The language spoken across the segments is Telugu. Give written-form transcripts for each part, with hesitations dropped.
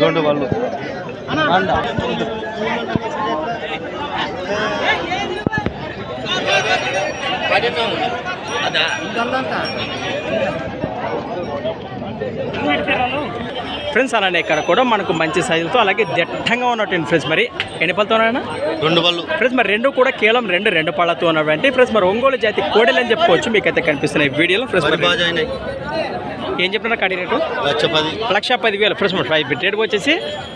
రెండు వాళ్ళు ఫ్రెండ్స్ అలానే ఇక్కడ కూడా మనకు మంచి సైజులతో అలాగే దట్టంగా ఉన్నట్టు ఫ్రెండ్స్ మరి ఎన్ని పళ్ళతోనైనా రెండు పళ్ళు ఫ్రెండ్స్ మరి రెండు కూడా కేవలం రెండు పళ్ళతో ఉన్నటువంటి ఫ్రెండ్స్ మరి ఒంగోలు జాతి కోడలు అని చెప్పుకోవచ్చు మీకైతే కనిపిస్తున్నాయి వీడియోలో ఫ్రెండ్స్ మరి ఏం చెప్తున్నా కడి రేటు 1,10,000 ఫ్రెండ్స్ మరి రేట్ వచ్చేసి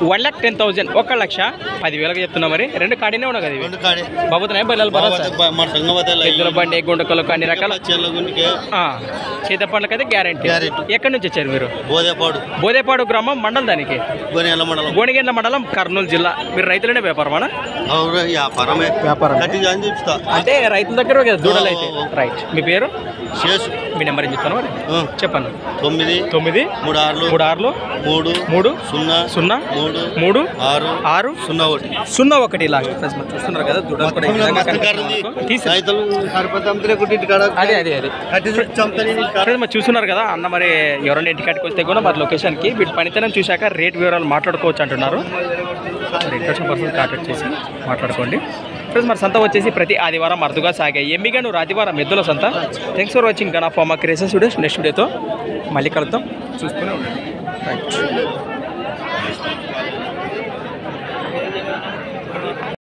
1,10,000 1,10,000 చెప్తున్నా మరి రెండు కాడినే ఉన్నాయి కదా ఇవి బాబుతున్నాయి బల్లలు బరాసా బండి గుండకలకు అన్ని రకాల సీతపండ్లకి అయితే గ్యారంటీ ఎక్కడి నుంచి వచ్చారు మీరు బోదేపాడు గ్రామం మండలం దానికి గోనిగెండ్ల మండలం కర్నూలు జిల్లా మీరు రైతులనే వ్యాపారమా వ్యాపారం అంటే రైతుల దగ్గర దూడలు అయితే రైట్ మీ పేరు మీ నెంబర్ ఏం చెప్తాను మరి చెప్పండి 9933603 లాస్ట్ ఫ్రెండ్స్ మనం చూస్తున్నారు కదా దూడలు కూడా అదే మరి చూస్తున్నారు కదా అన్న మరి ఎవరైనా ఇంటికాడికి వస్తే కూడా మరి లొకేషన్కి వీటి పనితనం చూశాక రేట్ వివరాలు మాట్లాడుకోవచ్చు అంటున్నారు ఇంట్రెస్ట్ పర్సన్ కాంటాక్ట్ చేసి మాట్లాడుకోండి ఫ్రెండ్స్ మరి సంత వచ్చేసి ప్రతి ఆదివారం అరుదుగా సాగాయి ఎమ్మిగనూరు ఆదివారం ఎద్దుల సంత thanks for watching gun of pharma creations videos next వీడియోతో మళ్ళీ కలుద్దాం చూస్తూనే ఉండండి రైట్